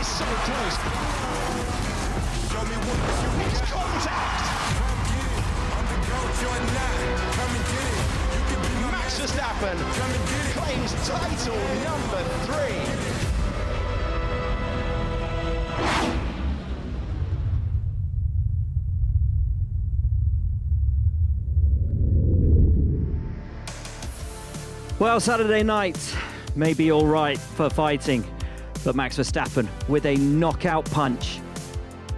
is so close. It's contact. Max Verstappen claims title number 3. Well, Saturday night may be all right for fighting, but Max Verstappen with a knockout punch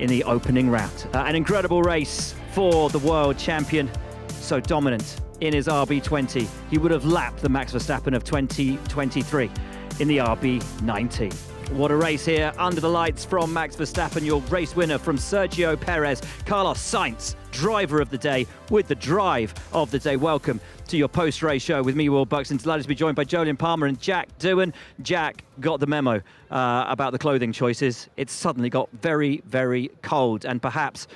in the opening round. An incredible race for the world champion, so dominant in his RB20. He would have lapped the Max Verstappen of 2023 in the RB19. What a race here under the lights from Max Verstappen, your race winner from Sergio Perez, Carlos Sainz, driver of the day with the drive of the day. Welcome to your post-race show with me, Will Buxton. Delighted to be joined by Jolyon Palmer and Jack Doohan. Jack got the memo about the clothing choices. It suddenly got very, very cold, and perhaps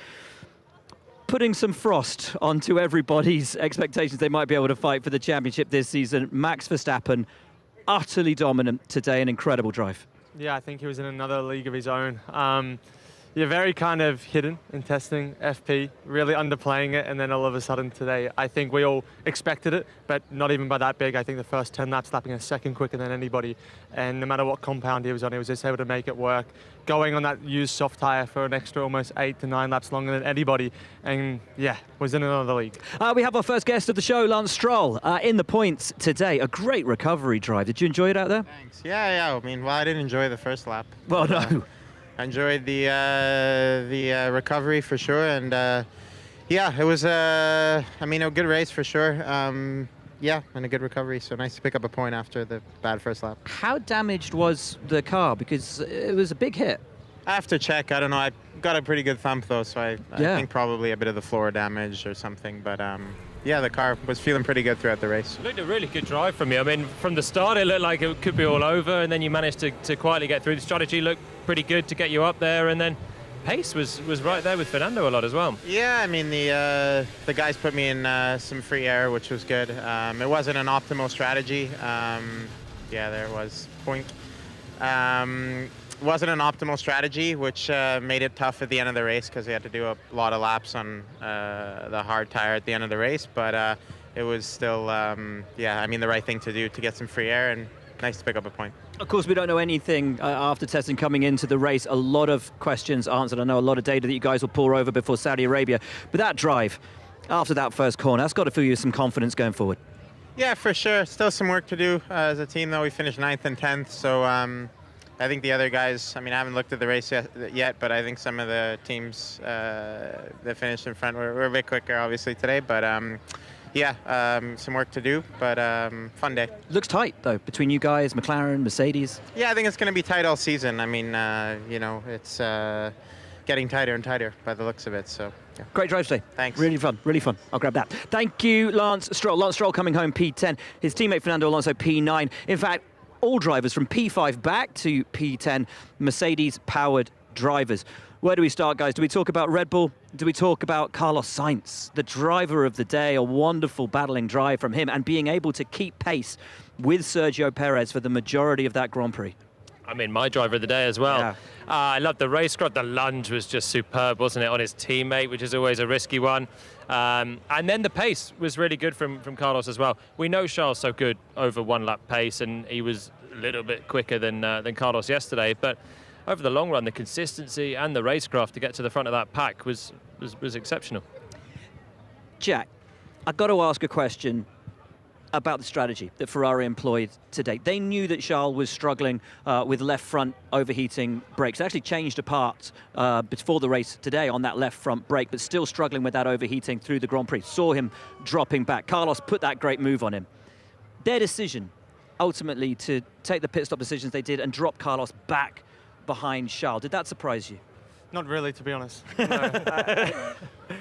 putting some frost onto everybody's expectations they might be able to fight for the championship this season. Max Verstappen, utterly dominant today, an incredible drive. Yeah, I think he was in another league of his own. You're very kind of hidden in testing FP, really underplaying it, and then all of a sudden today, I think we all expected it, but not even by that big. I think the first 10 laps lapping a second quicker than anybody, and no matter what compound he was on, he was just able to make it work. Going on that used soft tyre for an extra almost 8 to 9 laps longer than anybody, and yeah, was in another league. We have our first guest of the show, Lance Stroll, in the points today. A great recovery drive. Did you enjoy it out there? Thanks. Yeah. I mean, well, I didn't enjoy the first lap. Well, no. I enjoyed the recovery for sure, and yeah, it was a good race for sure. Yeah, and a good recovery, so nice to pick up a point after the bad first lap. How damaged was the car? Because it was a big hit. I have to check. I don't know. I got a pretty good thump though, so I think probably a bit of the floor damage or something. But yeah, the car was feeling pretty good throughout the race. It looked a really good drive from you. I mean, from the start, it looked like it could be all over, and then you managed to quietly get through. The strategy looked pretty good to get you up there, and then pace was right there with Fernando a lot as well. Yeah, I mean, the guys put me in some free air, which was good. It wasn't an optimal strategy. Yeah, there was point. Wasn't an optimal strategy, which made it tough at the end of the race because we had to do a lot of laps on the hard tire at the end of the race. But it was still, yeah, I mean, the right thing to do to get some free air, and nice to pick up a point. Of course, we don't know anything after testing coming into the race. A lot of questions answered. I know a lot of data that you guys will pour over before Saudi Arabia. But that drive, after that first corner, that's got to fill you with some confidence going forward. Yeah, for sure. Still some work to do as a team, though. We finished 9th and 10th, so I think the other guys, I mean, I haven't looked at the race yet, but I think some of the teams that finished in front were a bit quicker, obviously, today. But yeah, some work to do, but fun day. Looks tight, though, between you guys, McLaren, Mercedes. Yeah, I think it's going to be tight all season. I mean, you know, it's getting tighter and tighter by the looks of it, so yeah. Great drive today. Thanks. Really fun, really fun. I'll grab that. Thank you, Lance Stroll. Lance Stroll coming home P10. His teammate Fernando Alonso P9. In fact, all drivers from P5 back to P10, Mercedes-powered drivers. Where do we start, guys? Do we talk about Red Bull? Do we talk about Carlos Sainz, the driver of the day? A wonderful battling drive from him and being able to keep pace with Sergio Perez for the majority of that Grand Prix. I mean, my driver of the day as well. Yeah. I love the race car. The lunge was just superb, wasn't it, on his teammate, which is always a risky one. And then the pace was really good from Carlos as well. We know Charles so good over one lap pace, and he was a little bit quicker than Carlos yesterday. But over the long run, the consistency and the racecraft to get to the front of that pack was exceptional. Jack, I've got to ask a question about the strategy that Ferrari employed today. They knew that Charles was struggling with left front overheating brakes. They actually changed a part before the race today on that left front brake, but still struggling with that overheating through the Grand Prix. Saw him dropping back. Carlos put that great move on him. Their decision, ultimately, to take the pit stop decisions they did and drop Carlos back behind Charles, did that surprise you? Not really, to be honest. No.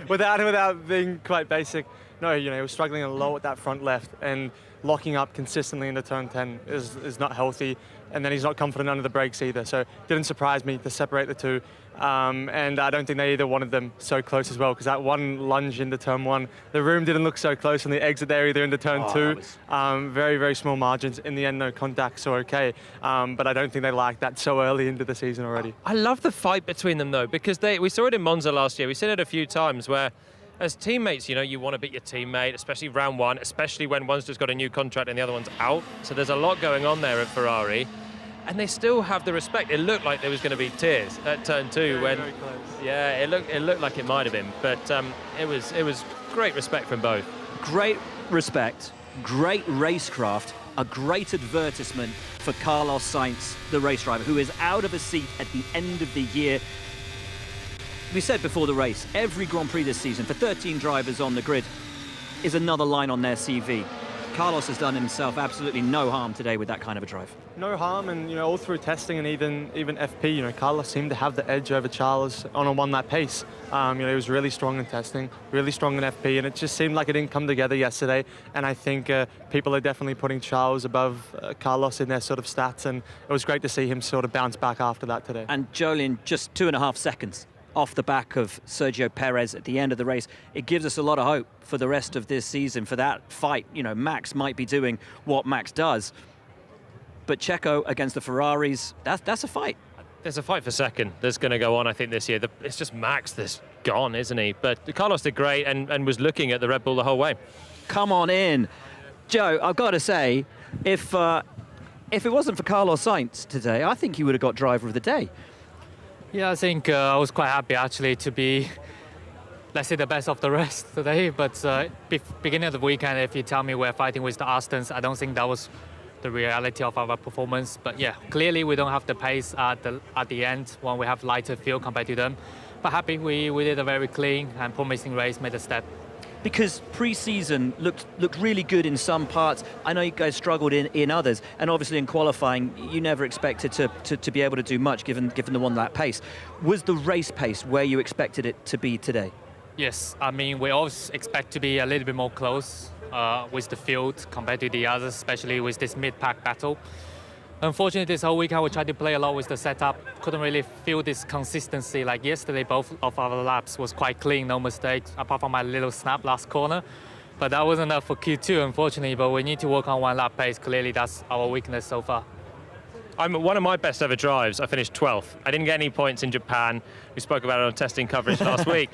without being quite basic. No, you know, he was struggling a lot with that front left, and locking up consistently into turn 10 is not healthy, and then he's not confident under the brakes either. So it didn't surprise me to separate the two. And I don't think they either wanted them so close as well, because that one lunge into turn 1, the room didn't look so close on the exit there either into turn 2. Very, very small margins. In the end, no contacts, so okay. But I don't think they liked that so early into the season already. I love the fight between them though, because we saw it in Monza last year. We said it a few times where as teammates, you want to beat your teammate, especially round 1, especially when one's just got a new contract and the other one's out. So there's a lot going on there at Ferrari. And they still have the respect. It looked like there was going to be tears at turn 2 when, very close. Yeah, it looked like it might have been, but it was great respect from both. Great respect, great racecraft, a great advertisement for Carlos Sainz, the race driver, who is out of a seat at the end of the year. We said before the race, every Grand Prix this season for 13 drivers on the grid is another line on their CV. Carlos has done himself absolutely no harm today with that kind of a drive. No harm, and all through testing and even FP, Carlos seemed to have the edge over Charles on a one-lap pace. He was really strong in testing, really strong in FP, and it just seemed like it didn't come together yesterday. And I think people are definitely putting Charles above Carlos in their sort of stats, and it was great to see him sort of bounce back after that today. And Jolien, just 2.5 seconds off the back of Sergio Perez at the end of the race. It gives us a lot of hope for the rest of this season, for that fight. Max might be doing what Max does, but Checo against the Ferraris, that's a fight. There's a fight for second that's going to go on, I think, this year. It's just Max that's gone, isn't he? But Carlos did great and was looking at the Red Bull the whole way. Come on in. Joe, I've got to say, if it wasn't for Carlos Sainz today, I think he would have got driver of the day. Yeah, I think I was quite happy actually to be, let's say, the best of the rest today. But beginning of the weekend, if you tell me we're fighting with the Astons, I don't think that was the reality of our performance. But yeah, clearly we don't have the pace at the end when we have lighter field compared to them. But happy we did a very clean and promising race, made a step. Because pre-season looked really good in some parts. I know you guys struggled in others, and obviously in qualifying you never expected to be able to do much given the one-lap pace. Was the race pace where you expected it to be today? Yes, I mean we always expect to be a little bit more close with the field compared to the others, especially with this mid-pack battle. Unfortunately, this whole weekend we tried to play a lot with the setup. Couldn't really feel this consistency. Like yesterday, both of our laps was quite clean, no mistakes, apart from my little snap last corner. But that wasn't enough for Q2, unfortunately. But we need to work on one lap pace. Clearly, that's our weakness so far. One of my best ever drives, I finished 12th. I didn't get any points in Japan. We spoke about it on testing coverage last week.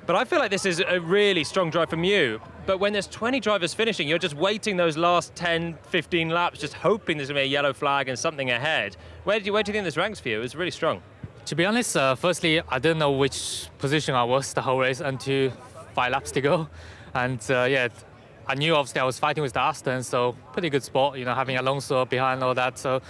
But I feel like this is a really strong drive from you. But when there's 20 drivers finishing, you're just waiting those last 10, 15 laps, just hoping there's going to be a yellow flag and something ahead. Where do you think this ranks for you? It was really strong. To be honest, firstly, I didn't know which position I was the whole race until 5 laps to go. And yeah, I knew obviously I was fighting with the Aston, so pretty good spot, having Alonso behind all that. So,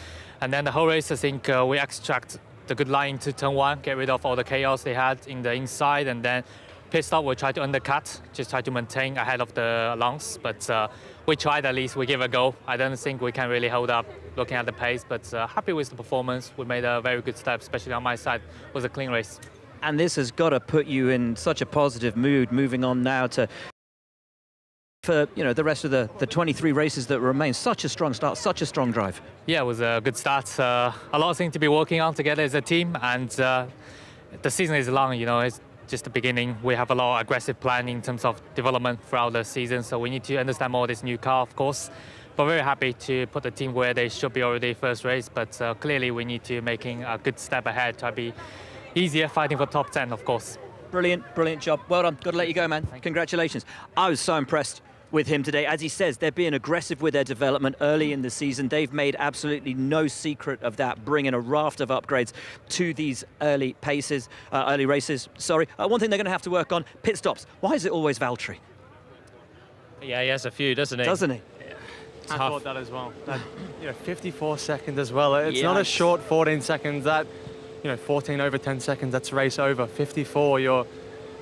and then the whole race, I think we extract the good line to turn 1, get rid of all the chaos they had in the inside, and then pit stop, we'll try to undercut, just try to maintain ahead of the Alonso. But we tried at least, we give a go. I don't think we can really hold up looking at the pace, but happy with the performance. We made a very good step, especially on my side. It was a clean race. And this has got to put you in such a positive mood moving on now for the rest of the 23 races that remain. Such a strong start, such a strong drive. Yeah, it was a good start. A lot of things to be working on together as a team, and the season is long, it's just the beginning. We have a lot of aggressive plan in terms of development throughout the season, so we need to understand more of this new car, of course. But very happy to put the team where they should be already first race, but clearly we need to making a good step ahead, try to be easier fighting for top 10, of course. Brilliant job. Well done. Got to let you go, man. Congratulations. I was so impressed with him today. As he says, they're being aggressive with their development early in the season. They've made absolutely no secret of that, bringing a raft of upgrades to these early races. One thing they're going to have to work on, pit stops. Why is it always Valtteri? Yeah, he has a few, doesn't he? Doesn't he? Yeah. I thought that as well. 54 seconds as well. It's not a short 14 seconds. That 14 over 10 seconds. That's race over. 54.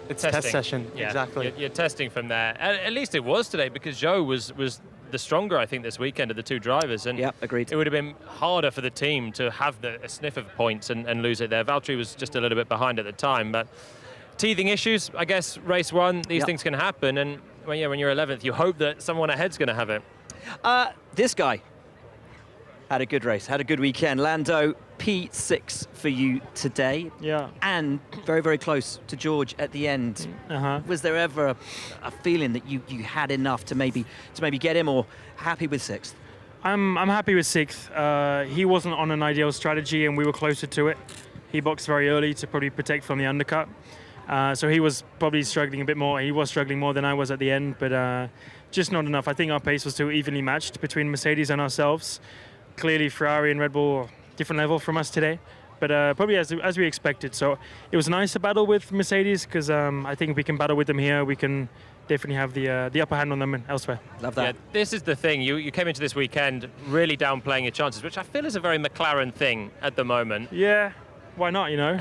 It's test session. Yeah. Exactly. You're testing from there. At least it was today, because Zhou was the stronger, I think, this weekend of the two drivers. And yeah, agreed. It would have been harder for the team to have a sniff of points and lose it there. Valtteri was just a little bit behind at the time, but teething issues, I guess, race one, these things can happen. And when you're 11th, you hope that someone ahead's going to have it. This guy had a good race, had a good weekend. Lando, P6 for you today. Yeah. And very, very close to George at the end. Was there ever a feeling that you had enough to maybe get him, or happy with 6th? I'm happy with 6th. He wasn't on an ideal strategy, and we were closer to it. He boxed very early to probably protect from the undercut. So he was probably struggling a bit more. He was struggling more than I was at the end, but just not enough. I think our pace was too evenly matched between Mercedes and ourselves. Clearly, Ferrari and Red Bull, different level from us today, but probably as we expected. So it was nice to battle with Mercedes, because I think if we can battle with them here, we can definitely have the upper hand on them elsewhere. Love that. Yeah, this is the thing. You came into this weekend really downplaying your chances, which I feel is a very McLaren thing at the moment. Yeah. Why not, you know?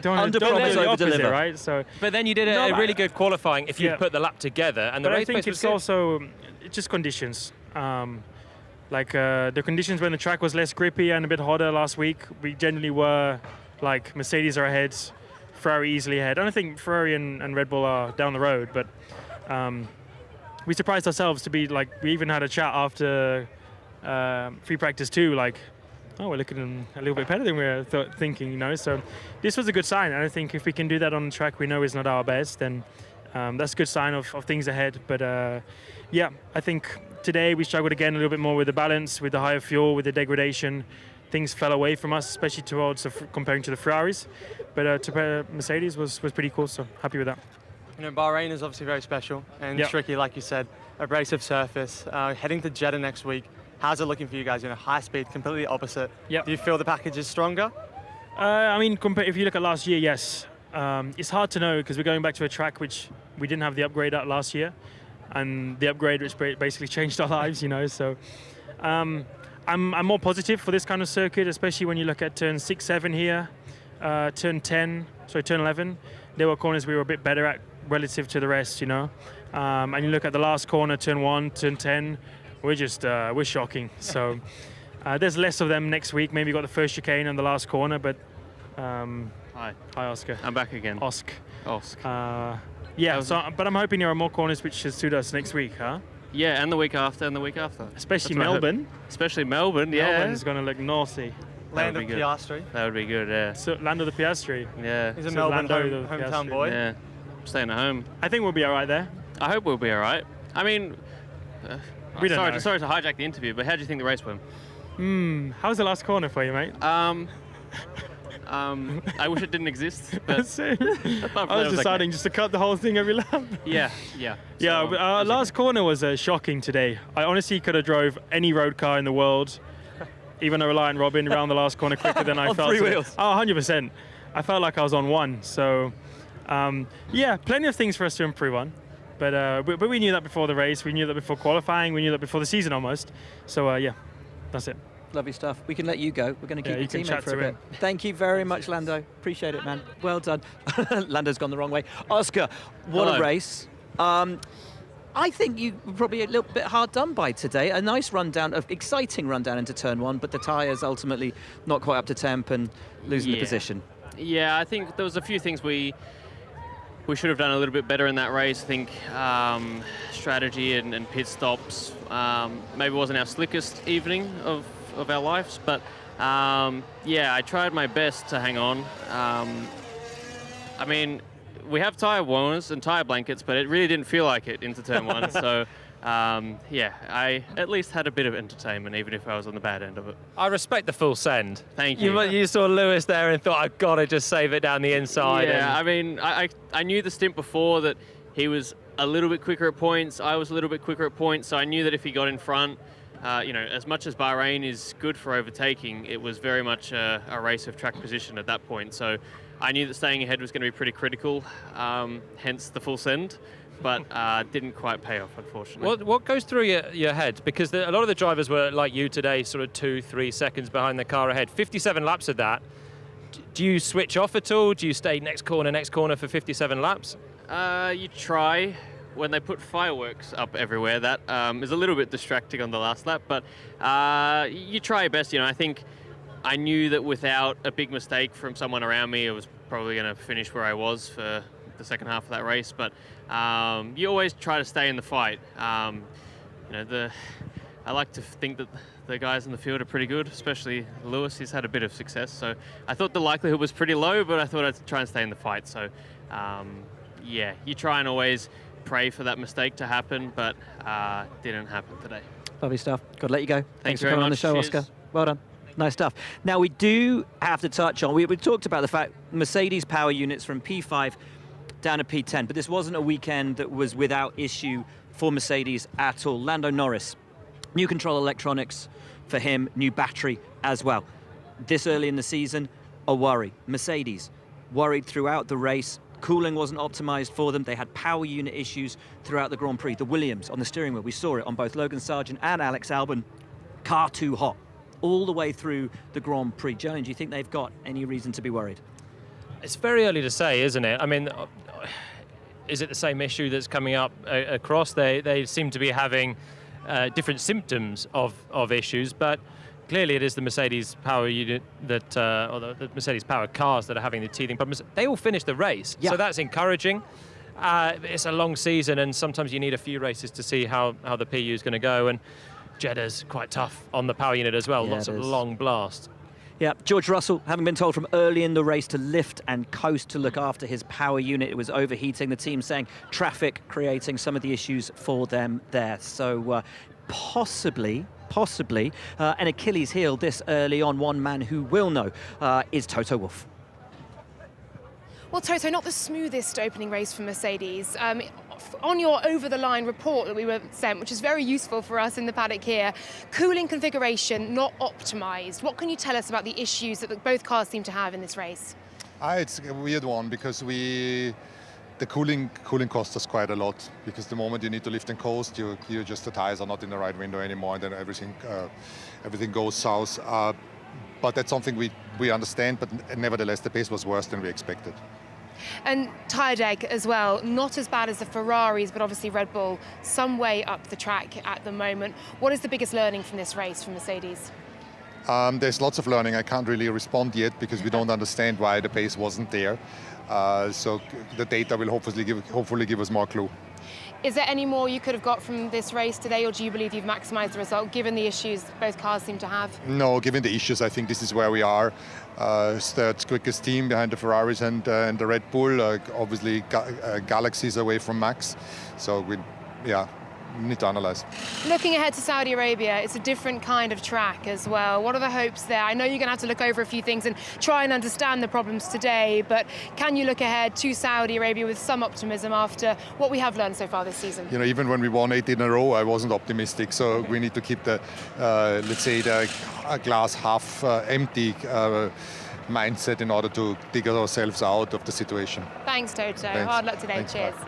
Don't Under-promise, the opposite, over-deliver. right? So, But then you did a really good qualifying if you put the lap together, and the but I race think pace was it's good. also just conditions. The conditions when the track was less grippy and a bit hotter last week, we generally were like Mercedes are ahead, Ferrari easily ahead. I don't think Ferrari and Red Bull are down the road, but we surprised ourselves to be like, we even had a chat after free practice 2, like, oh, we're looking a little bit better than we were thinking, you know. So this was a good sign, and I think if we can do that on the track we know is not our best, then that's a good sign of things ahead. But yeah, I think today we struggled again a little bit more with the balance, with the higher fuel, with the degradation. Things fell away from us, especially towards comparing to the Ferraris. But to Mercedes was pretty cool, so happy with that. You know, Bahrain is obviously very special and tricky, like you said, abrasive surface. Heading to Jeddah next week, how's it looking for you guys? You know, high speed, completely opposite. Yep. Do you feel the package is stronger? I mean, if you look at last year, yes. It's hard to know because we're going back to a track which we didn't have the upgrade at last year, and the upgrade which basically changed our lives, you know. So I'm more positive for this kind of circuit, especially when you look at turn 6, 7 here, turn 11. There were corners we were a bit better at relative to the rest, you know. And you look at the last corner, turn 1, turn 10, we're shocking. So there's less of them next week. Maybe got the first chicane and the last corner, but Hi, Oscar. I'm back again. Osk. Yeah, but I'm hoping there are more corners which should suit us next week, huh? Yeah, and the week after, and the week after. Especially That's what I hope. Melbourne. Especially Melbourne, yeah. Melbourne's going to look naughty. Land of would be good. Piastri. That would be good, yeah. So Lando the Piastri. Yeah. He's a So Melbourne Lando, the hometown Piastri. boy. Yeah. Staying at home. I think we'll be all right there. I hope we'll be all right. I mean, We don't know. sorry to hijack the interview, but how do you think the race went? How's the last corner for you, mate? I wish it didn't exist, but Same. apart from that, I it was okay. deciding just to cut the whole thing every lap. Yeah. Yeah, So, but it was last corner was shocking today. I honestly could have drove any road car in the world, even a Reliant Robin, around the last corner quicker than I On felt. 3 today. wheels. Oh, 100%. I felt like I was on one. So, yeah, plenty of things for us to improve on. But we knew that before the race. We knew that before qualifying. We knew that before the season almost. So, yeah, that's it. Lovely stuff. We can let you go. We're going to keep Yeah, your you can teammate chat for a to bit. him. Thank you very much, Lando. Appreciate it, man. Well done. Lando's gone the wrong way. Oscar, what a Hello. race. I think you were probably a little bit hard done by today. A nice rundown, an exciting rundown into turn 1, but the tyres ultimately not quite up to temp and losing the Yeah. position. Yeah, I think there was a few things we should have done a little bit better in that race. I think strategy and pit stops maybe wasn't our slickest evening of our lives, but yeah, I tried my best to hang on. I mean, we have tyre warners and tyre blankets, but it really didn't feel like it into turn 1. So yeah, I at least had a bit of entertainment, even if I was on the bad end of it. I respect the full send. Thank you. You saw Lewis there and thought, I've got to just save it down the inside. Yeah, I and mean, I knew the stint before that he was a little bit quicker at points. I was a little bit quicker at points, so I knew that if he got in front, you know, as much as Bahrain is good for overtaking, it was very much a race of track position at that point. So I knew that staying ahead was going to be pretty critical, hence the full send, but didn't quite pay off, unfortunately. What goes through your head? Because a lot of the drivers were like you today, sort of 2-3 seconds behind the car ahead. 57 laps of that. Do you switch off at all? Do you stay next corner for 57 laps? You try. When they put fireworks up everywhere, that is a little bit distracting on the last lap, but you try your best. You know, I think I knew that without a big mistake from someone around me, I was probably going to finish where I was for the second half of that race. But you always try to stay in the fight. I like to think that the guys in the field are pretty good, especially Lewis. He's had a bit of success, so I thought the likelihood was pretty low, but I thought I'd try and stay in the fight. So, yeah, you try and always pray for that mistake to happen, but didn't happen today. Lovely stuff. Got to let you go. Thanks for very coming on the much. show, Cheers. Oscar. Well done. Nice stuff. Now, we do have to touch on, we talked about the fact Mercedes power units from P5 down to P10, but this wasn't a weekend that was without issue for Mercedes at all. Lando Norris, new control electronics for him, new battery as well. This early in the season, a worry. Mercedes worried throughout the race. Cooling wasn't optimized for them. They had power unit issues throughout the Grand Prix. The Williams on the steering wheel, we saw it on both Logan Sargent and Alex Albon. Car too hot all the way through the Grand Prix. Jolene, do you think they've got any reason to be worried? It's very early to say, isn't it? I mean, is it the same issue that's coming up across? They seem to be having different symptoms of issues, but clearly it is the Mercedes power unit that, or the Mercedes power cars that are having the teething problems. They all finished the race, so that's encouraging. It's a long season, and sometimes you need a few races to see how the PU is going to go, and Jeddah's quite tough on the power unit as well, lots of long blasts. Yeah, George Russell, having been told from early in the race to lift and coast to look after his power unit, it was overheating. The team saying traffic creating some of the issues for them there. So possibly an Achilles heel this early on. One man who will know is Toto Wolff. Well, Toto, not the smoothest opening race for Mercedes. On your over-the-line report that we were sent, which is very useful for us in the paddock here, cooling configuration not optimised. What can you tell us about the issues that both cars seem to have in this race? It's a weird one because the cooling costs us quite a lot, because the moment you need to lift and coast, the tires are not in the right window anymore, and then everything goes south. But that's something we understand, but nevertheless the pace was worse than we expected. And tyre deg as well, not as bad as the Ferraris, but obviously Red Bull some way up the track at the moment. What is the biggest learning from this race from Mercedes? There's lots of learning. I can't really respond yet because we don't understand why the pace wasn't there. So the data will hopefully give us more clue. Is there any more you could have got from this race today, or do you believe you've maximised the result, given the issues both cars seem to have? No, given the issues, I think this is where we are. Third quickest team behind the Ferraris and the Red Bull. Obviously, galaxies away from Max. So we need to analyse. Looking ahead to Saudi Arabia, it's a different kind of track as well. What are the hopes there? I know you're going to have to look over a few things and try and understand the problems today, but can you look ahead to Saudi Arabia with some optimism after what we have learned so far this season? You know, even when we won 8 in a row, I wasn't optimistic. So we need to keep the, let's say, the glass half empty mindset in order to dig ourselves out of the situation. Thanks, Toto. Thanks. Hard luck today. Thanks, Cheers. bye.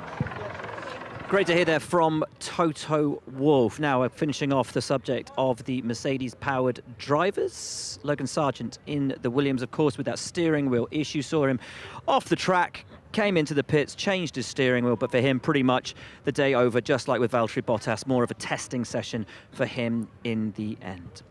Great to hear there from Toto Wolff. Now we're finishing off the subject of the Mercedes-powered drivers. Logan Sargent in the Williams, of course, with that steering wheel issue. Saw him off the track, came into the pits, changed his steering wheel, but for him, pretty much the day over, just like with Valtteri Bottas, more of a testing session for him in the end.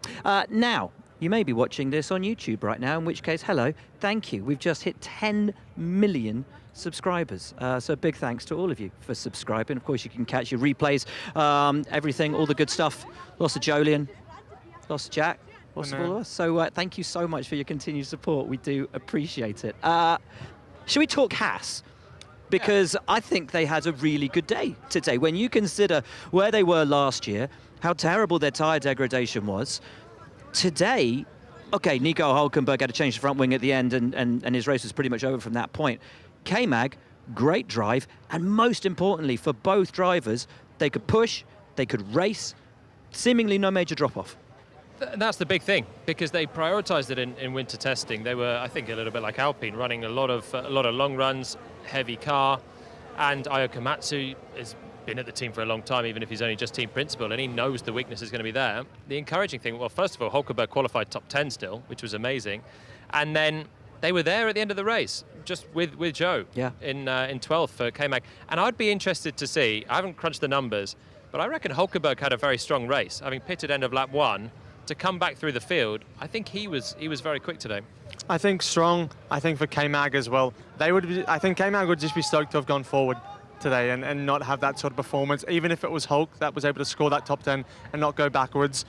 Now, you may be watching this on YouTube right now, in which case, hello, thank you. We've just hit 10 million subscribers. So big thanks to all of you for subscribing. Of course, you can catch your replays, everything, all the good stuff. Lots of Jolien, lots of Jack, lots of all of us. So thank you so much for your continued support. We do appreciate it. Should we talk Haas? Because I think they had a really good day today. When you consider where they were last year, how terrible their tyre degradation was, today, okay, Nico Hülkenberg had to change the front wing at the end, and his race was pretty much over from that point. K-Mag, great drive, and most importantly for both drivers, they could push, they could race, seemingly no major drop-off. That's the big thing, because they prioritised it in winter testing. They were, I think, a little bit like Alpine, running a lot of long runs, heavy car, and Ayo Komatsu has been at the team for a long time, even if he's only just team principal, and he knows the weakness is going to be there. The encouraging thing, well, first of all, Hülkenberg qualified top 10 still, which was amazing, and then they were there at the end of the race, just with Joe in 12th for K-Mag. And I'd be interested to see, I haven't crunched the numbers, but I reckon Hülkenberg had a very strong race, having pitted end of lap 1, to come back through the field. I think he was very quick today. I think strong. I think for K-Mag as well. I think K-Mag would just be stoked to have gone forward today and not have that sort of performance, even if it was Hulk that was able to score that top 10 and not go backwards.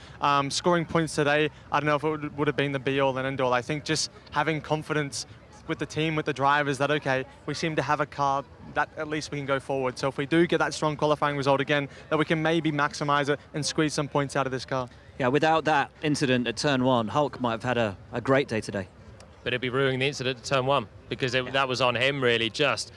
Scoring points today, I don't know if it would have been the be-all and end-all. I think just having confidence with the team, with the drivers, that okay, we seem to have a car that at least we can go forward. So if we do get that strong qualifying result again, that we can maybe maximise it and squeeze some points out of this car. Yeah, without that incident at turn 1, Hulk might have had a great day today. But he'd be ruining the incident at turn 1 because that was on him, really. Just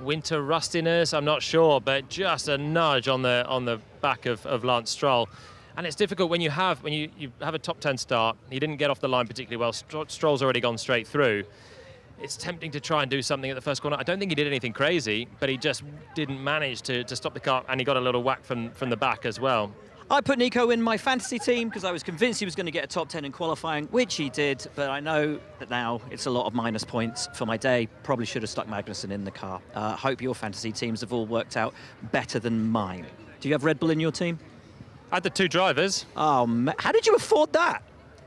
winter rustiness, I'm not sure, but just a nudge on the back of Lance Stroll. And it's difficult when you have a top 10 start. He didn't get off the line particularly well. Stroll's already gone straight through. It's tempting to try and do something at the first corner. I don't think he did anything crazy, but he just didn't manage to stop the car, and he got a little whack from the back as well. I put Nico in my fantasy team because I was convinced he was going to get a top 10 in qualifying, which he did, but I know that now it's a lot of minus points for my day. Probably should have stuck Magnussen in the car. Hope your fantasy teams have all worked out better than mine. Do you have Red Bull in your team? I had the 2 drivers. Oh, how did you afford that?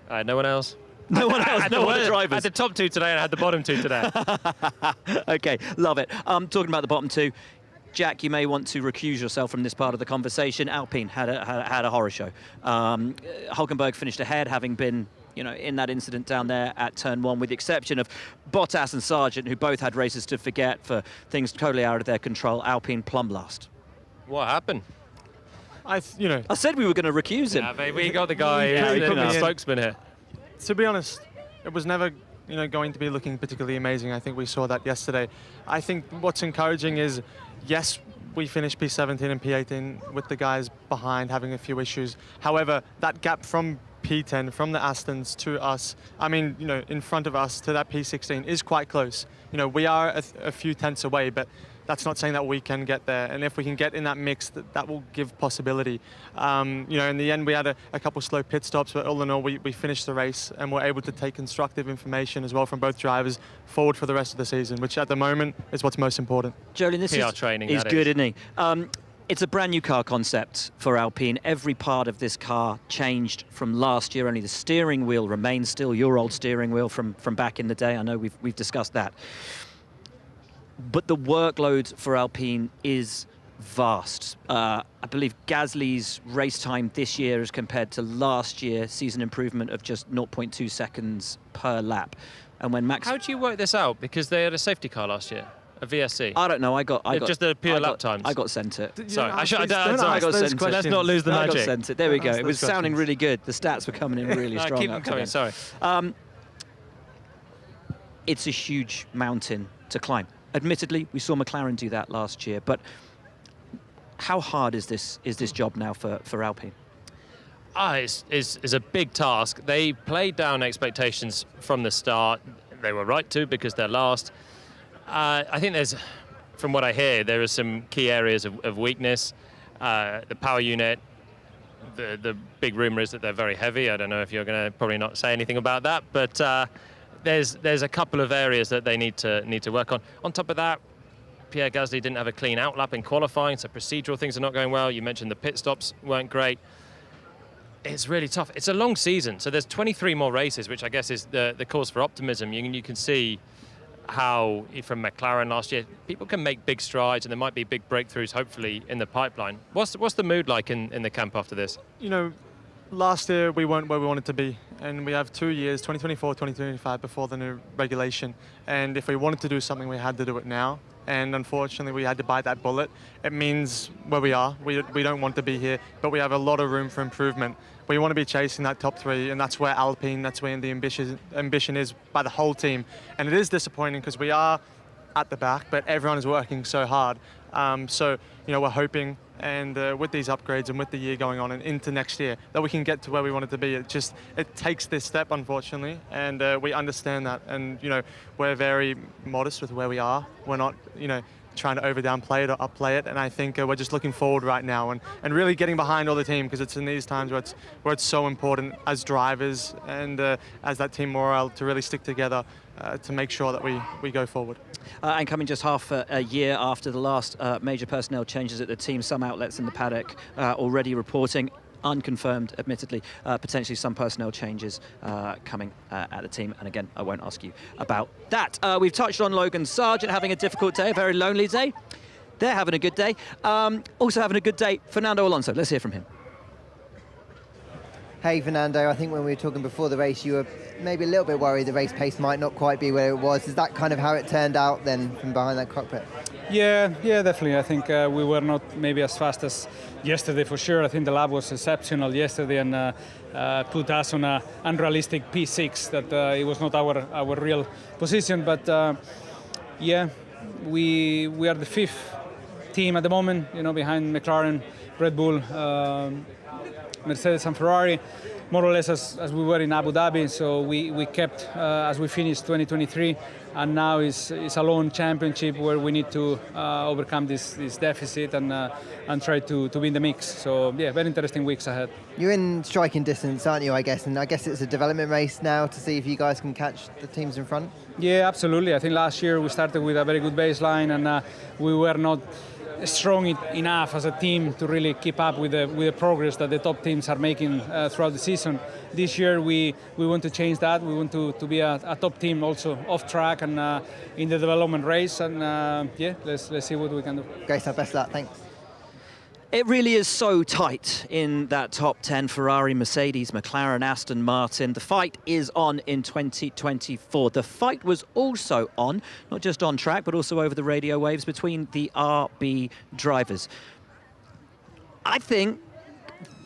I had no one else. No one else, no other drivers. I had the top 2 today and I had the bottom 2 today. Okay, love it. Talking about the bottom 2, Jack, you may want to recuse yourself from this part of the conversation. Alpine had a horror show. Hulkenberg finished ahead, having been in that incident down there at turn 1, with the exception of Bottas and Sargent, who both had races to forget for things totally out of their control. Alpine plumb last. What happened? I said we were going to recuse him. Yeah, but we got the guy, the spokesman here. To be honest, it was never going to be looking particularly amazing. I think we saw that yesterday. I think what's encouraging is, yes, we finished P17 and P18 with the guys behind having a few issues. However, that gap from P10, from the Astons to us, in front of us to that P16 is quite close. We are a few tenths away, but that's not saying that we can get there. And if we can get in that mix, that will give possibility. In the end, we had a couple slow pit stops, but all in all, we finished the race and were able to take constructive information as well from both drivers forward for the rest of the season, which at the moment is what's most important. Jolien, this PR training, is good, isn't he? It's a brand new car concept for Alpine. Every part of this car changed from last year. Only the steering wheel remains still your old steering wheel from back in the day. I know we've discussed that. But the workload for Alpine is vast. I believe Gasly's race time this year as compared to last year sees an improvement of just 0.2 seconds per lap. And when Max... How do you work this out? Because they had a safety car last year, a VSC. I don't know. I got just the pure lap times. I got sent it. Sorry, I got sent it. Let's not lose the magic. I got sent it. There we go. It was sounding really good. The stats were coming in really strong. Keep them coming. Sorry. It's a huge mountain to climb. Admittedly, we saw McLaren do that last year, but how hard is this job now for Alpine? It's a big task. They played down expectations from the start. They were right to, because they're last. I think from what I hear, there are some key areas of weakness. The power unit, the big rumour is that they're very heavy. I don't know if you're going to probably not say anything about that, but there's a couple of areas that they need to work on. On top of that, Pierre Gasly didn't have a clean outlap in qualifying, so procedural things are not going well. You mentioned the pit stops weren't great. It's really tough. It's a long season, so there's 23 more races, which I guess is the cause for optimism. You can see how, from McLaren last year, people can make big strides, and there might be big breakthroughs, hopefully, in the pipeline. What's the mood like in the camp after this? Last year we weren't where we wanted to be, and we have 2 years, 2024, 2025, before the new regulation. And if we wanted to do something, we had to do it now. And unfortunately, we had to bite that bullet. It means where we are. We don't want to be here, but we have a lot of room for improvement. We want to be chasing that top 3, and that's where Alpine, that's where the ambition is by the whole team. And it is disappointing because we are at the back, but everyone is working so hard. So we're hoping, and with these upgrades and with the year going on and into next year, that we can get to where we want it to be. It takes this step, unfortunately, and we understand that. And we're very modest with where we are. We're not trying to downplay it or upplay it. And I think we're just looking forward right now and really getting behind all the team, because it's in these times where it's so important as drivers and as that team morale to really stick together to make sure that we go forward. And coming just half a year after the last major personnel changes at the team, some outlets in the paddock already reporting unconfirmed, admittedly, potentially some personnel changes coming at the team. And again, I won't ask you about that. We've touched on Logan Sargent having a difficult day, a very lonely day. They're having a good day. Also having a good day, Fernando Alonso. Let's hear from him. Hey, Fernando, I think when we were talking before the race, you were maybe a little bit worried the race pace might not quite be where it was. Is that kind of how it turned out then from behind that cockpit? Yeah, definitely. I think we were not maybe as fast as yesterday for sure. I think the lap was exceptional yesterday and put us on an unrealistic P6 that it was not our real position. But yeah, we are the 5th team at the moment, behind McLaren, Red Bull, Mercedes and Ferrari, more or less as we were in Abu Dhabi. So we kept as we finished 2023, and now it's a lone championship where we need to overcome this deficit and try to be in the mix. So yeah, very interesting weeks ahead. You're in striking distance, aren't you, I guess? And I guess it's a development race now to see if you guys can catch the teams in front? Yeah, absolutely. I think last year we started with a very good baseline and we were not strong enough as a team to really keep up with the progress that the top teams are making throughout the season. This year we want to change that. We want to be a top team also off track and in the development race, and yeah, let's see what we can do. Great stuff, best of luck, thanks. It really is so tight in that top 10. Ferrari, Mercedes, McLaren, Aston Martin. The fight is on in 2024. The fight was also on, not just on track, but also over the radio waves between the RB drivers. I think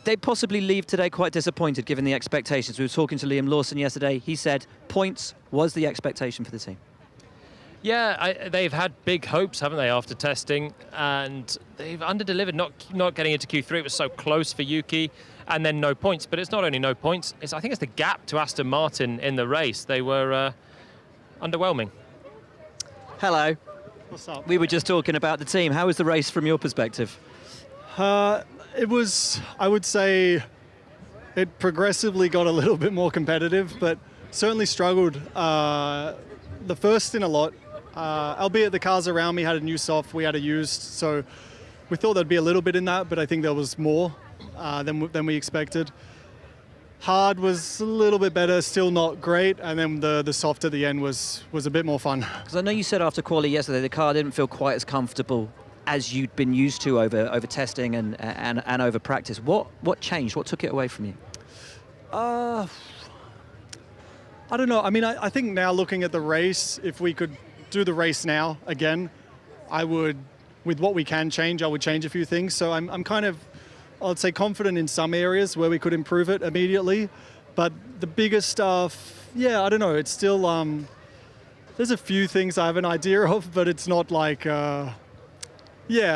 they possibly leave today quite disappointed given the expectations. We were talking to Liam Lawson yesterday. He said points was the expectation for the team. Yeah, they've had big hopes, haven't they, after testing, and they've under-delivered, not getting into Q3. It was so close for Yuki, and then no points. But it's not only no points, I think it's the gap to Aston Martin in the race. They were underwhelming. Hello. What's up? We were just talking about the team. How was the race from your perspective? It was, I would say, it progressively got a little bit more competitive, but certainly struggled the first in a lot. Albeit the cars around me had a new soft, we had a used, so we thought there'd be a little bit in that, but I think there was more than we expected. Hard was a little bit better, still not great, and then the soft at the end was a bit more fun. Because I know you said after quali yesterday the car didn't feel quite as comfortable as you'd been used to over testing and over practice. What changed? What took it away from you? I don't know. I mean, I think now looking at the race, if we could do the race now again, I would, with what we can change, I would change a few things. So I'm kind of, I'd say, confident in some areas where we could improve it immediately. But the bigger stuff, yeah, I don't know. It's still, there's a few things I have an idea of, but it's not like, yeah,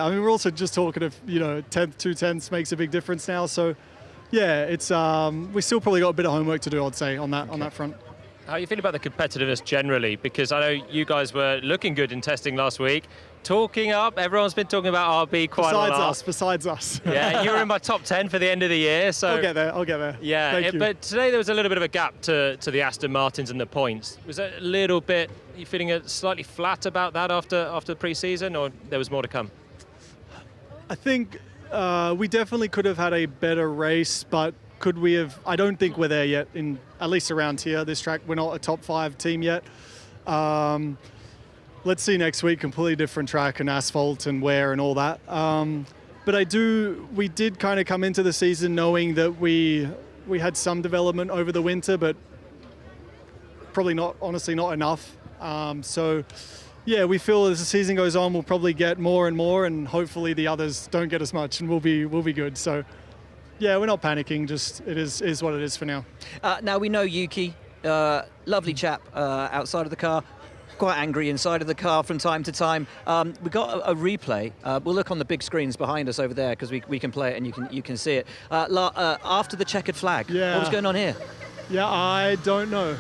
I mean, we're also just talking of, 10th, 2 tenths makes a big difference now. So yeah, it's, we still probably got a bit of homework to do, I'd say, on that front. How are you feeling about the competitiveness generally? Because I know you guys were looking good in testing last week. Talking up, everyone's been talking about RB quite a lot. Besides us. Yeah, you were in my top 10 for the end of the year. So I'll get there. Yeah, Thank you. But today there was a little bit of a gap to the Aston Martins and the points. Was that a little bit, are you feeling slightly flat about that after the pre-season, or there was more to come? I think we definitely could have had a better race, but could we have? I don't think we're there yet, at least around here, this track. We're not a top 5 team yet. Let's see next week, completely different track and asphalt and wear and all that. But we did kind of come into the season knowing that we had some development over the winter, but probably not, honestly, not enough. So yeah, we feel as the season goes on, we'll probably get more and more, and hopefully the others don't get as much, and we'll be good. So yeah, we're not panicking, just it is what it is for now. Now we know Yuki, lovely chap outside of the car, quite angry inside of the car from time to time. We got a replay. We'll look on the big screens behind us over there because we can play it and you can see it. After the checkered flag, yeah. What was going on here? Yeah, I don't know.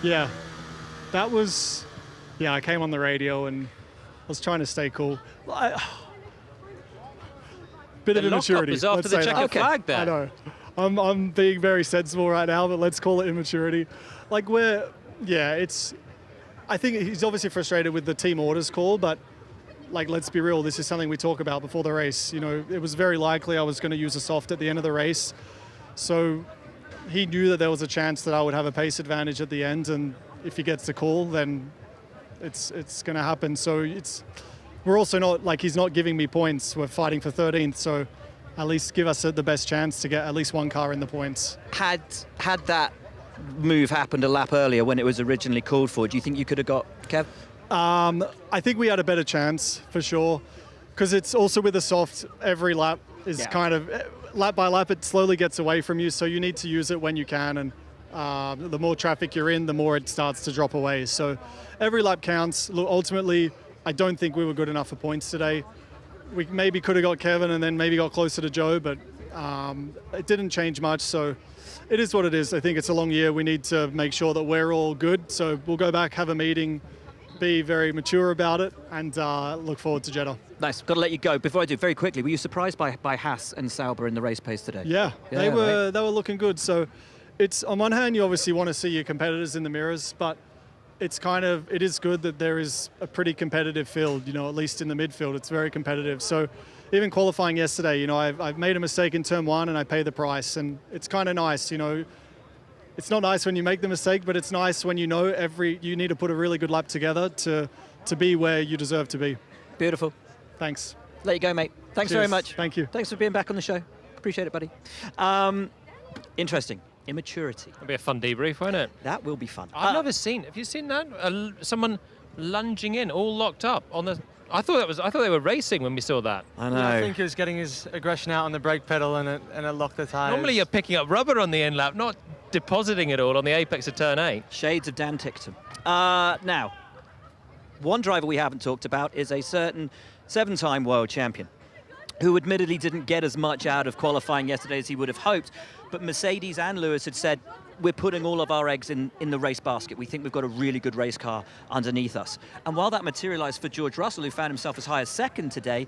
Yeah, that was. Yeah, I came on the radio and I was trying to stay cool. Bit of immaturity. Was after the checkered flag there. I know. I'm being very sensible right now, but let's call it immaturity. Like I think he's obviously frustrated with the team orders call, but like, let's be real, this is something we talk about before the race. You know, it was very likely I was going to use a soft at the end of the race. So he knew that there was a chance that I would have a pace advantage at the end, and if he gets the call, then it's going to happen. So we're also not, like, he's not giving me points. We're fighting for 13th, so at least give us the best chance to get at least one car in the points. Had that move happened a lap earlier when it was originally called for, do you think you could have got Kev? I think we had a better chance, for sure, because it's also with the soft, every lap is kind of, lap by lap, it slowly gets away from you, so you need to use it when you can, and the more traffic you're in, the more it starts to drop away. So every lap counts. Look, ultimately, I don't think we were good enough for points today. We maybe could have got Kevin and then maybe got closer to Joe, but it didn't change much, so it is what it is. I think it's a long year. We need to make sure that we're all good, so we'll go back, have a meeting, be very mature about it, and look forward to Jeddah. Nice. Got to let you go. Before I do, very quickly, were you surprised by Haas and Sauber in the race pace today? Yeah, they were looking good. So it's, on one hand, you obviously want to see your competitors in the mirrors, but it is good that there is a pretty competitive field, you know, at least in the midfield. It's very competitive. So even qualifying yesterday, you know, I've made a mistake in turn one and I pay the price, and it's kind of nice, you know. It's not nice when you make the mistake, but it's nice when you know you need to put a really good lap together to be where you deserve to be. Beautiful. Thanks. Let you go, mate. Thanks very much. Thank you. Thanks for being back on the show. Appreciate it, buddy. Interesting. Immaturity. It'll be a fun debrief, won't it? That will be fun. I've never seen. Have you seen that? Someone lunging in, all locked up on the. I thought they were racing when we saw that. I know. Yeah, I think he was getting his aggression out on the brake pedal and it locked the tyres. Normally you're picking up rubber on the in lap, not depositing it all on the apex of turn 8. Shades of Dan Tickton. Now, one driver we haven't talked about is a certain 7-time world champion who admittedly didn't get as much out of qualifying yesterday as he would have hoped, but Mercedes and Lewis had said, we're putting all of our eggs in the race basket. We think we've got a really good race car underneath us. And while that materialised for George Russell, who found himself as high as second today,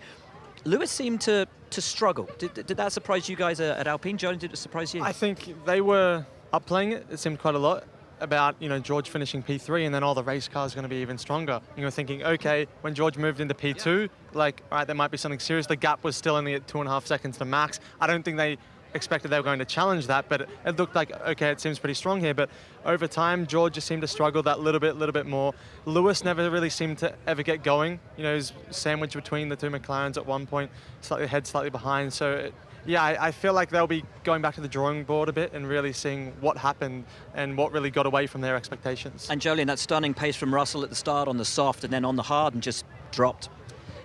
Lewis seemed to struggle. Did that surprise you guys at Alpine? Johnny, did it surprise you? I think they were upplaying it. It seemed quite a lot about, you know, George finishing P3 and then the race car is going to be even stronger. You know, thinking, okay, when George moved into P2, like, all right, there might be something serious. The gap was still only at 2.5 seconds to Max. I don't think they expected they were going to challenge that, but it looked like, okay, it seems pretty strong here. But over time, George just seemed to struggle that little bit more. Lewis never really seemed to ever get going. You know, he was sandwiched between the two McLarens at one point, slightly ahead, slightly behind. So, I feel like they'll be going back to the drawing board a bit and really seeing what happened and what really got away from their expectations. And Jolien, that stunning pace from Russell at the start on the soft and then on the hard and just dropped.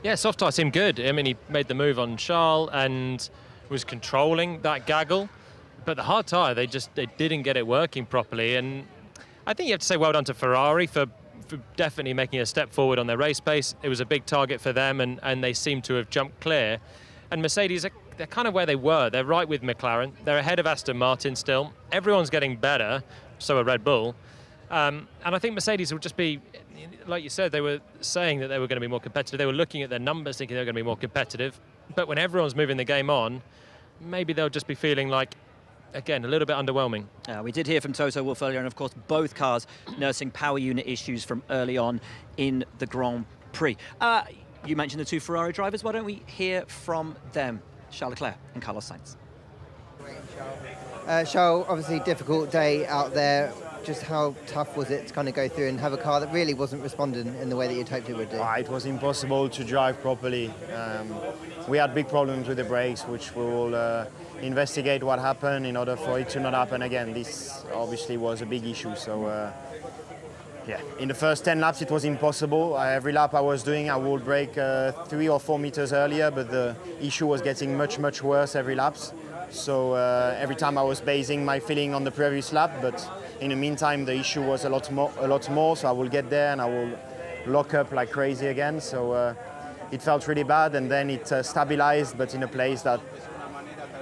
Yeah, soft tire seemed good. I mean, he made the move on Charles and was controlling that gaggle, but the hard tire, they didn't get it working properly. And I think you have to say well done to Ferrari for definitely making a step forward on their race pace. It was a big target for them, and they seem to have jumped clear. And Mercedes, they're kind of where they were. They're right with McLaren. They're ahead of Aston Martin still. Everyone's getting better, so are Red Bull. And I think Mercedes will just be, like you said, they were saying that they were going to be more competitive. They were looking at their numbers thinking they were going to be more competitive. But when everyone's moving the game on, maybe they'll just be feeling like, again, a little bit underwhelming. We did hear from Toto Wolff earlier, and of course both cars nursing power unit issues from early on in the Grand Prix. You mentioned the two Ferrari drivers. Why don't we hear from them? Charles Leclerc and Carlos Sainz. Charles, obviously difficult day out there. Just how tough was it to kind of go through and have a car that really wasn't responding in the way that you'd hoped it would do? It was impossible to drive properly. We had big problems with the brakes, which we will investigate what happened in order for it to not happen again. This obviously was a big issue. So, in the first 10 laps it was impossible. Every lap I was doing, I would brake 3 or 4 meters earlier, but the issue was getting much worse every lap. So every time I was basing my feeling on the previous lap, but in the meantime the issue was a lot more. So I will get there and I will lock up like crazy again. So it felt really bad, and then it stabilized, but in a place that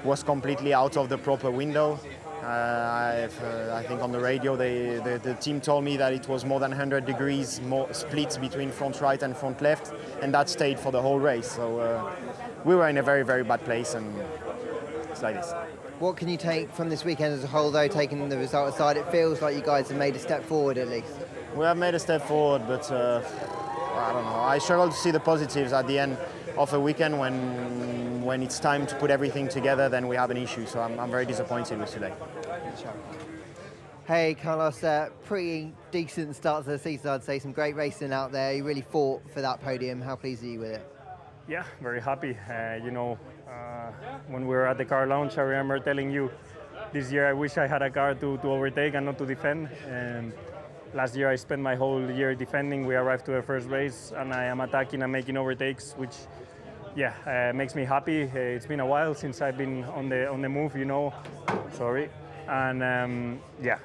was completely out of the proper window. I think on the radio the team told me that it was more than 100 degrees more splits between front right and front left, and that stayed for the whole race. So we were in a very bad place, and it's like this. What can you take from this weekend as a whole, though, taking the result aside? It feels like you guys have made a step forward at least. We have made a step forward, but I don't know. I struggle to see the positives at the end of a weekend when it's time to put everything together, then we have an issue. So I'm very disappointed with today. Hey, Carlos, pretty decent start to the season, I'd say. Some great racing out there. You really fought for that podium. How pleased are you with it? Yeah, very happy. When we were at the car launch, I remember telling you, this year I wish I had a car to overtake and not to defend. And last year I spent my whole year defending. We arrived to the first race and I am attacking and making overtakes, which makes me happy. It's been a while since I've been on the move, Sorry. And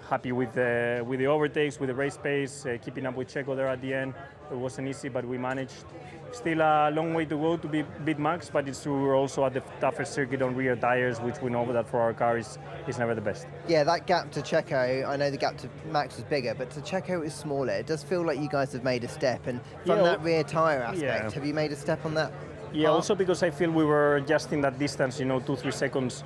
happy with the overtakes, with the race pace, keeping up with Checo there at the end. It wasn't easy, but we managed. Still a long way to go to beat Max, but it's true we're also at the toughest circuit on rear tires, which we know that for our car is never the best. Yeah, that gap to Checo, I know the gap to Max was bigger, but to Checo is smaller. It does feel like you guys have made a step, and from that rear tyre aspect, have you made a step on that? Yeah, also because I feel we were just in that distance, 2-3 seconds,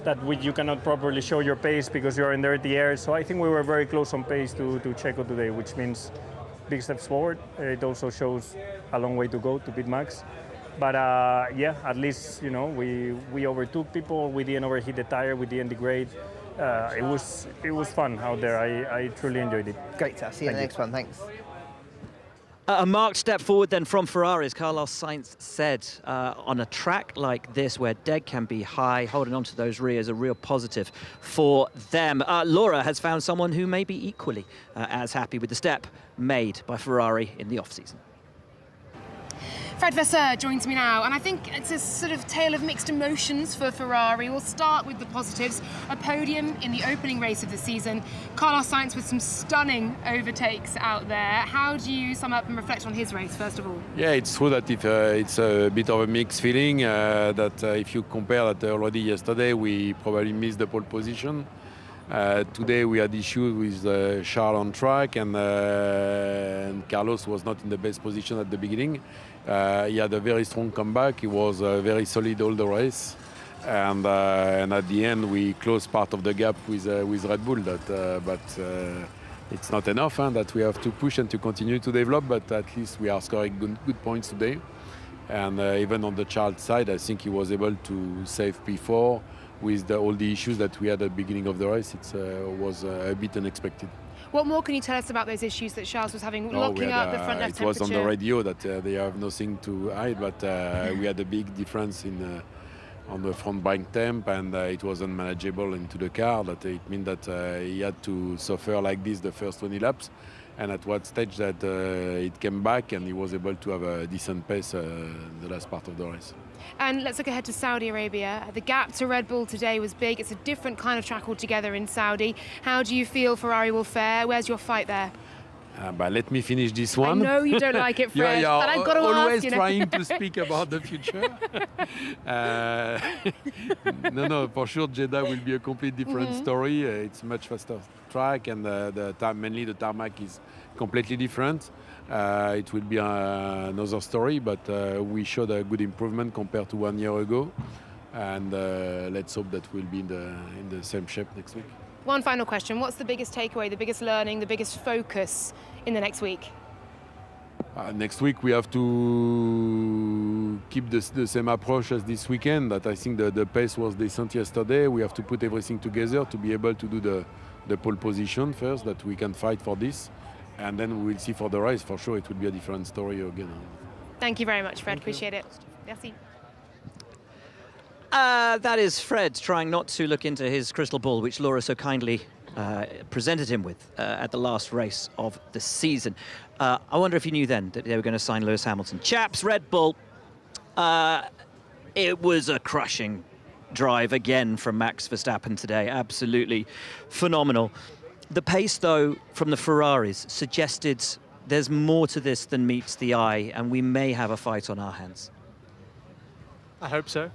that you cannot properly show your pace because you're in dirty air. So I think we were very close on pace to Checo today, which means big steps forward. It also shows a long way to go to beat Max. But at least, we overtook people. We didn't overheat the tire. We didn't degrade. It was fun out there. I truly enjoyed it. Great to see you in the next one. Thanks. A marked step forward then from Ferrari, as Carlos Sainz said, on a track like this where dead can be high, holding on to those rears, a real positive for them. Laura has found someone who may be equally as happy with the step made by Ferrari in the off-season. Fred Vasseur joins me now, and I think it's a sort of tale of mixed emotions for Ferrari. We'll start with the positives. A podium in the opening race of the season. Carlos Sainz with some stunning overtakes out there. How do you sum up and reflect on his race, first of all? Yeah, it's true that it's a bit of a mixed feeling, that if you compare that already yesterday, we probably missed the pole position. Today we had issues with Charles on track, and Carlos was not in the best position at the beginning. He had a very strong comeback. He was very solid all the race, and at the end we closed part of the gap with Red Bull. But it's not enough. That we have to push and to continue to develop. But at least we are scoring good points today. And even on the Charles side, I think he was able to save P4 with all the issues that we had at the beginning of the race. It was a bit unexpected. What more can you tell us about those issues that Charles was having, locking up the front left temperature? It was on the radio that they have nothing to hide, but we had a big difference on the front brake temp, and it was unmanageable into the car. That it means that he had to suffer like this the first 20 laps, and at what stage that it came back and he was able to have a decent pace the last part of the race. And let's look ahead to Saudi Arabia. The gap to Red Bull today was big. It's a different kind of track altogether in Saudi. How do you feel Ferrari will fare? Where's your fight there? But let me finish this one. I know you don't like it, Fred, yeah, but I've got to always ask, trying to speak about the future. No, for sure Jeddah will be a complete different story. It's much faster track, and mainly the tarmac is completely different. It will be another story, but we showed a good improvement compared to 1 year ago, and let's hope that we'll be in the same shape next week. One final question. What's the biggest takeaway, the biggest learning, the biggest focus in the next week? Next week we have to keep the same approach as this weekend. That I think the pace was decent yesterday. We have to put everything together to be able to do the pole position first, that we can fight for this. And then we will see for the race. For sure, it will be a different story again. Thank you very much, Fred. Appreciate it. Merci. That is Fred trying not to look into his crystal ball, which Laura so kindly presented him with at the last race of the season. I wonder if you knew then that they were going to sign Lewis Hamilton. Chaps, Red Bull, it was a crushing drive again from Max Verstappen today. Absolutely phenomenal. The pace, though, from the Ferraris suggested there's more to this than meets the eye, and we may have a fight on our hands. I hope so.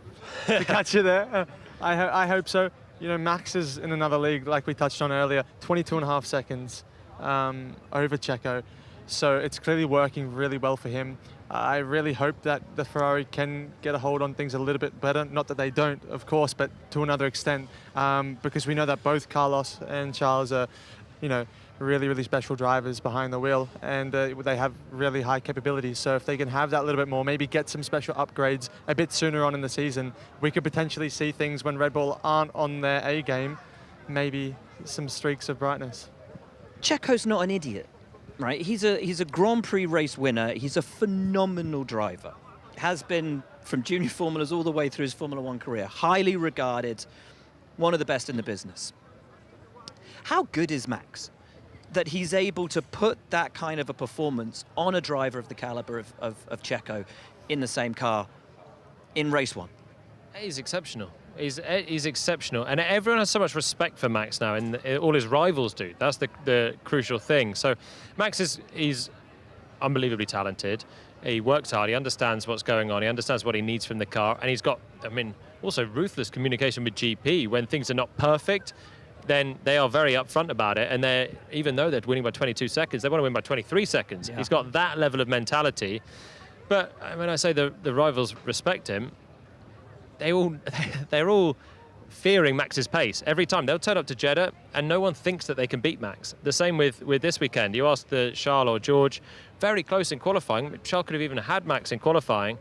To catch you there, I hope so. Max is in another league, like we touched on earlier, 22.5 seconds over Checo. So it's clearly working really well for him. I really hope that the Ferrari can get a hold on things a little bit better. Not that they don't, of course, but to another extent, because we know that both Carlos and Charles are, really, really special drivers behind the wheel, and they have really high capabilities. So if they can have that a little bit more, maybe get some special upgrades a bit sooner on in the season, we could potentially see things when Red Bull aren't on their A game, maybe some streaks of brightness. Checo's not an idiot, right? He's a Grand Prix race winner. He's a phenomenal driver. Has been from junior formulas all the way through his Formula One career. Highly regarded, one of the best in the business. How good is Max that he's able to put that kind of a performance on a driver of the caliber of Checo in the same car in race one? He's exceptional. He's exceptional, and everyone has so much respect for Max now, and all his rivals do. That's the crucial thing. So Max he's unbelievably talented. He works hard. He understands what's going on. He understands what he needs from the car, and he's got, I mean, also ruthless communication with GP. When things are not perfect, then they are very upfront about it, and even though they're winning by 22 seconds, they want to win by 23 seconds. Yeah. He's got that level of mentality. But when I say the rivals respect him, they're all fearing Max's pace. Every time they'll turn up to Jeddah and no one thinks that they can beat Max. The same with this weekend. You asked Charles or George, very close in qualifying. Charles could have even had Max in qualifying,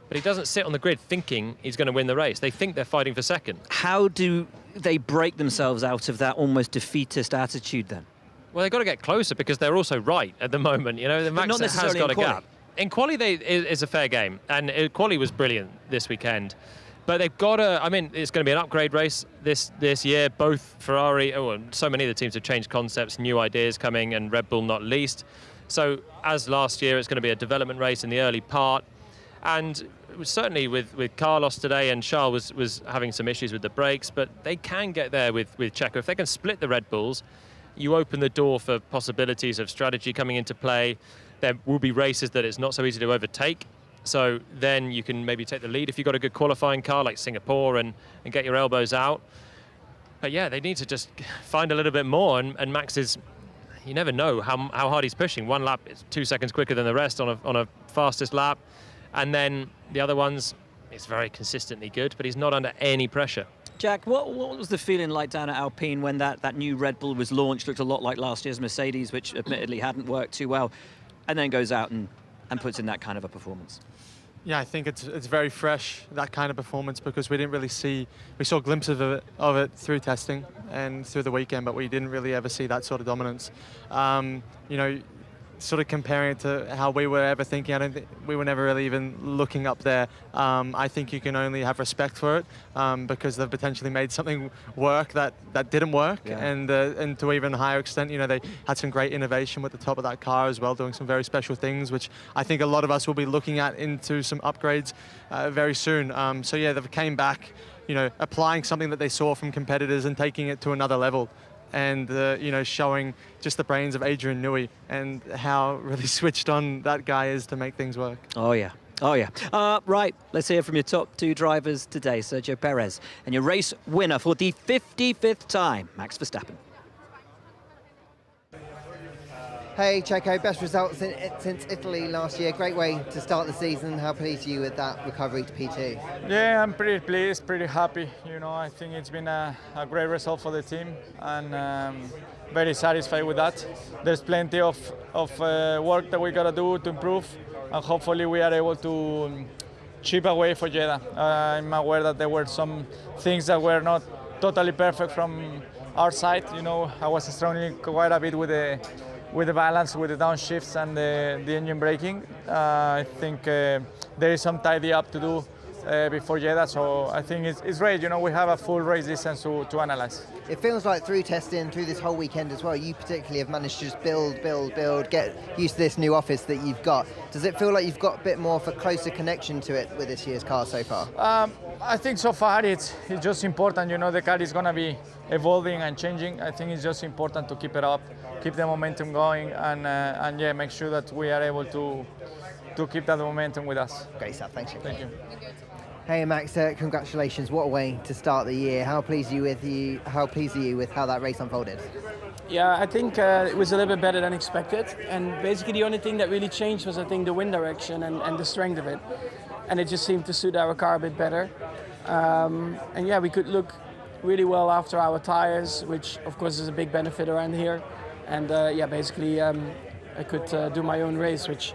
but he doesn't sit on the grid thinking he's going to win the race. They think they're fighting for second. How do they break themselves out of that almost defeatist attitude then? Well, they've got to get closer because they're also right at the moment. You know, the Max has got a gap. In quali, is a fair game, and quali was brilliant this weekend. But they've got to, I mean, it's going to be an upgrade race this year. Both Ferrari, and so many of the teams have changed concepts, new ideas coming, and Red Bull not least. So as last year, it's going to be a development race in the early part. And certainly with Carlos today, and Charles was having some issues with the brakes, but they can get there with Checo. If they can split the Red Bulls, you open the door for possibilities of strategy coming into play. There will be races that it's not so easy to overtake. So then you can maybe take the lead if you've got a good qualifying car like Singapore and get your elbows out. But yeah, they need to just find a little bit more. And Max is, you never know how hard he's pushing. One lap is 2 seconds quicker than the rest on a fastest lap. And then the other ones, it's very consistently good, but he's not under any pressure. Jack, what was the feeling like down at Alpine when that new Red Bull was launched? Looked a lot like last year's Mercedes, which admittedly hadn't worked too well, and then goes out and puts in that kind of a performance. Yeah, I think it's very fresh, that kind of performance, because we didn't really we saw glimpses of it through testing and through the weekend, but we didn't really ever see that sort of dominance. You know, sort of comparing it to how we were ever thinking, I don't think we were never really even looking up there. I think you can only have respect for it because they've potentially made something work that didn't work, yeah. And to even higher extent, you know, they had some great innovation with the top of that car as well, doing some very special things, which I think a lot of us will be looking at into some upgrades very soon. So yeah, they've came back, you know, applying something that they saw from competitors and taking it to another level. And, you know, showing just the brains of Adrian Newey and how really switched on that guy is to make things work. Oh, yeah. Oh, yeah. Right, let's hear from your top two drivers today, Sergio Perez, and your race winner for the 55th time, Max Verstappen. Hey, Checo, best results since Italy last year. Great way to start the season. How pleased are you with that recovery to P2? Yeah, I'm pretty pleased, pretty happy. You know, I think it's been a great result for the team, and very satisfied with that. There's plenty of work that we got to do to improve, and hopefully we are able to chip away for Jeddah. I'm aware that there were some things that were not totally perfect from our side. You know, I was struggling quite a bit with the balance, with the downshifts and the engine braking. I think there is some tidy up to do before Jeddah, so I think it's great. You know, we have a full race distance to analyze. It feels like through testing, through this whole weekend as well, you particularly have managed to just build, get used to this new office that you've got. Does it feel like you've got a bit more of a closer connection to it with this year's car so far? I think so far it's just important. You know, the car is going to be evolving and changing. I think it's just important to keep it up, keep the momentum going, and yeah, make sure that we are able to keep that momentum with us. Great stuff. Thanks. Thank you. Hey Max, congratulations! What a way to start the year. How pleased are you with how that race unfolded? Yeah, I think it was a little bit better than expected, and basically the only thing that really changed was, I think, the wind direction and the strength of it, and it just seemed to suit our car a bit better. And yeah, we could look really well after our tires, which of course is a big benefit around here. And yeah, basically I could do my own race, which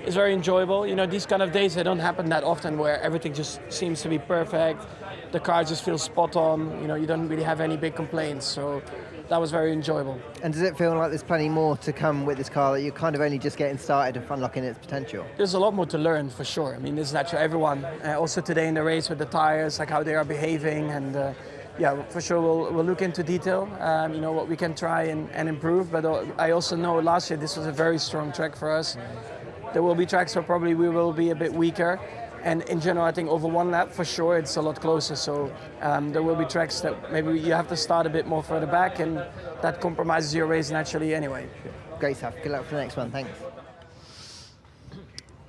is very enjoyable. You know, these kind of days, they don't happen that often where everything just seems to be perfect. The car just feels spot on. You know, you don't really have any big complaints. So that was very enjoyable. And does it feel like there's plenty more to come with this car, that you're kind of only just getting started and unlocking its potential? There's a lot more to learn, for sure. I mean, this is natural. Everyone, also today in the race with the tires, like how they are behaving, and yeah, for sure we'll look into detail, you know, what we can try and improve. But I also know last year this was a very strong track for us. There will be tracks where probably we will be a bit weaker. And in general, I think over one lap, for sure, it's a lot closer. So there will be tracks that maybe you have to start a bit more further back, and that compromises your race naturally anyway. Great stuff. Good luck for the next one. Thanks.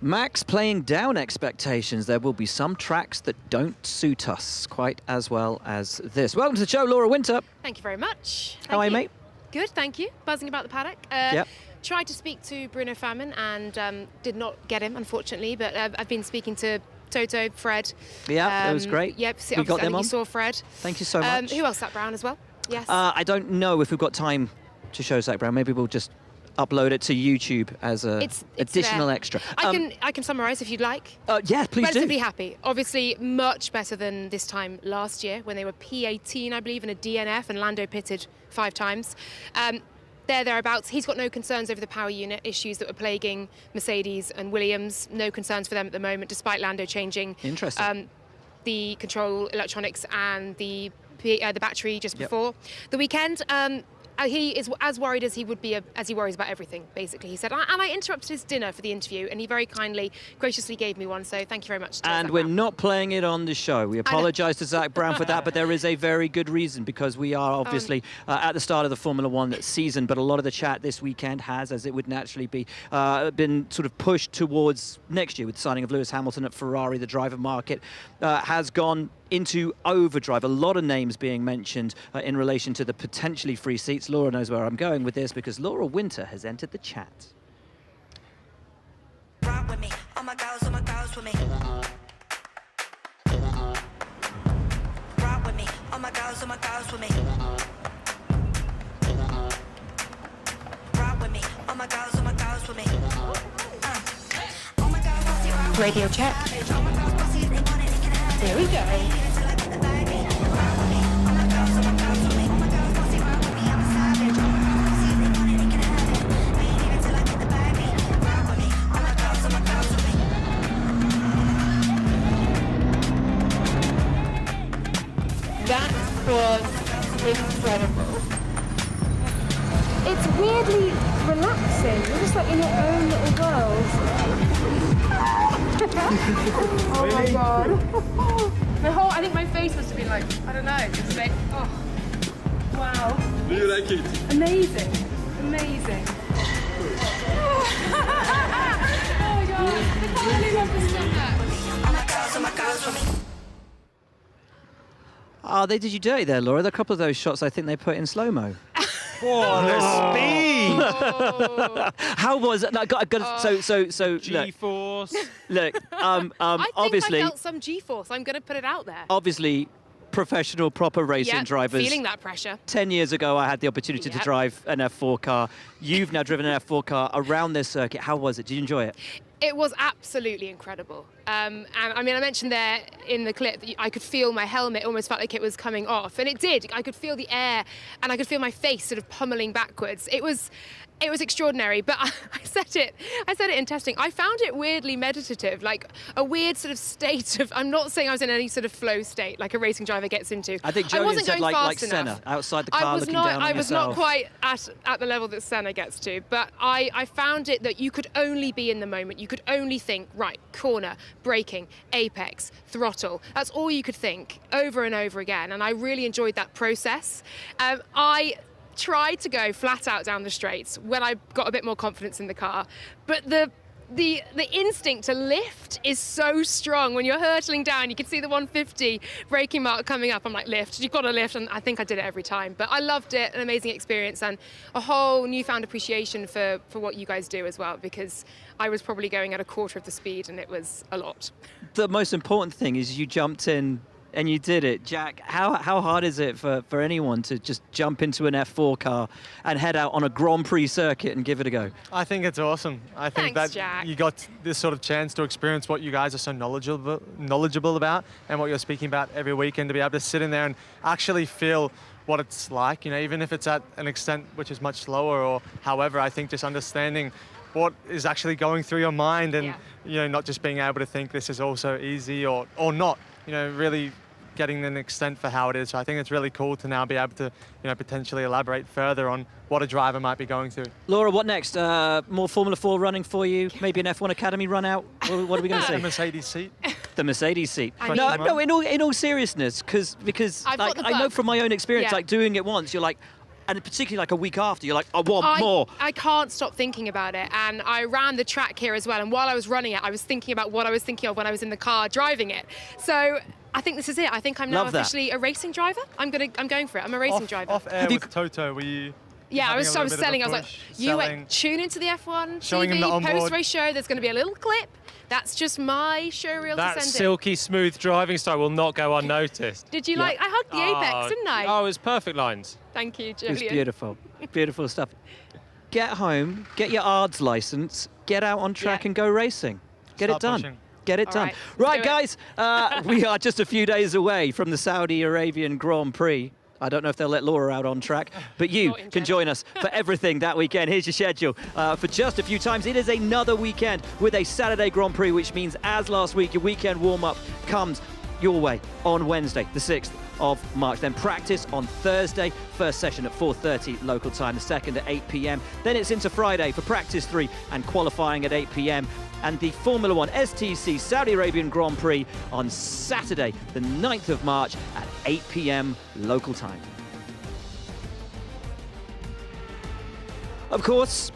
Max playing down expectations. There will be some tracks that don't suit us quite as well as this. Welcome to the show, Laura Winter. Thank you very much. How are you, mate? Good, thank you. Buzzing about the paddock. Yep. Tried to speak to Bruno Famin and did not get him, unfortunately, but I've been speaking to Toto, Fred. Yeah, that was great. Yep, we got them I think on. you saw Fred. Thank you so much. Who else? Zach Brown as well? Yes. I don't know if we've got time to show Zach Brown. Maybe we'll just upload it to YouTube as a it's additional there. extra. I can summarise if you'd like. Yeah, please Relatively do. happy. Obviously, much better than this time last year when they were P18, I believe, in a DNF, and Lando pitted 5 times. Thereabouts. He's got no concerns over the power unit issues that were plaguing Mercedes and Williams. No concerns for them at the moment, despite Lando changing the control electronics and the battery just before the weekend. He is as worried as he would be, as he worries about everything, basically, he said. And I interrupted his dinner for the interview, and he very kindly, graciously gave me one, so thank you very much. And we're not playing it on the show. We apologise to Zach Brown for that, but there is a very good reason, because we are obviously at the start of the Formula One season, but a lot of the chat this weekend has, as it would naturally be, been sort of pushed towards next year with the signing of Lewis Hamilton at Ferrari. The driver market has gone into overdrive. A lot of names being mentioned in relation to the potentially free seats. Laura knows where I'm going with this, because Laura Winter has entered the chat. Rock with me, all my girls with me. Rock with me, all my girls with me. Rock with me, all my girls with me. Radio check. There we go. That was incredible. It's weirdly relaxing. You're just like in your own little world. Oh my god. I think my face must have been like, I don't know, just like, oh, wow. Do you like it? Amazing. Amazing. Oh my god. I can't believe I've just done that. Oh, they did you dirty there, Laura. A couple of those shots I think they put in slow-mo. Oh, the speed! Oh. How was it? No, so G-force. Look, I think obviously, I felt some G-force. I'm going to put it out there. obviously, professional, proper racing drivers. Feeling that pressure. 10 years ago, I had the opportunity to drive an F4 car. You've now driven an F4 car around this circuit. How was it? Did you enjoy it? It was absolutely incredible. And I mean, I mentioned there in the clip that I could feel my helmet almost felt like it was coming off. And it did. I could feel the air and I could feel my face sort of pummeling backwards. It was extraordinary, but I said it in testing. I found it weirdly meditative, like a weird sort of state of, I'm not saying I was in any sort of flow state like a racing driver gets into. I think I Jolyon wasn't said going like fast Senna, enough. outside the car looking down on I was yourself. not quite at the level that Senna gets to, but I found it that you could only be in the moment. You could only think, right, corner, braking, apex, throttle. That's all you could think over and over again, and I really enjoyed that process. I tried to go flat out down the straights when I got a bit more confidence in the car, but the instinct to lift is so strong when you're hurtling down. You can see the 150 braking mark coming up. I'm like, lift, you've got to lift, and I think I did it every time. But I loved it, an amazing experience, and a whole newfound appreciation for what you guys do as well, because I was probably going at a quarter of the speed, and it was a lot. The most important thing is you jumped in and you did it. Jack, how hard is it for anyone to just jump into an F4 car and head out on a Grand Prix circuit and give it a go? I think it's awesome. I think Thanks, that Jack. you got this sort of chance to experience what you guys are so knowledgeable about and what you're speaking about every weekend, to be able to sit in there and actually feel what it's like, even if it's at an extent which is much slower or however. I think just understanding what is actually going through your mind and, not just being able to think this is also easy or not, really getting an extent for how it is. So I think it's really cool to now be able to, potentially elaborate further on what a driver might be going through. Laura, what next? More Formula 4 running for you? Maybe an F1 Academy run out? What are we going to see? The Mercedes seat. The Mercedes seat. I No, in all seriousness, because I've got the I know bug. from my own experience, Yeah. like doing it once, you're like, and particularly like a week after, you're like, I want more. I can't stop thinking about it. And I ran the track here as well. And while I was running it, I was thinking about what I was thinking of when I was in the car driving it. So I think this is it. I think I'm now Love that. officially a racing driver. I'm going for it. I'm a racing driver. Off air with Toto, were you? Yeah, I was having a little bit of a selling. I was like, push, you selling, tune into the F1 showing him the TV onboard. post-race show. There's going to be a little clip. That's just my show reel to That send silky smooth driving style will not go unnoticed. Did you like? I hugged the apex, didn't I? Oh, it was perfect lines. Thank you, It's Julian. beautiful. Beautiful stuff. Get home, get your ARDS license, get out on track and go racing. Get Start it done. pushing. Get it All done. right, Right, let's guys, we are just a few days away from the Saudi Arabian Grand Prix. I don't know if they'll let Laura out on track, but you Not in can join us for everything that weekend. Here's your schedule for just a few times. It is another weekend with a Saturday Grand Prix, which means, as last week, your weekend warm-up comes your way on Wednesday, the 6th of March. Then practice on Thursday, first session at 4:30 local time, the second at 8 p.m. Then it's into Friday for practice 3 and qualifying at 8 p.m. And the Formula 1 STC Saudi Arabian Grand Prix on Saturday, the 9th of March at 8 p.m. local time. Of course,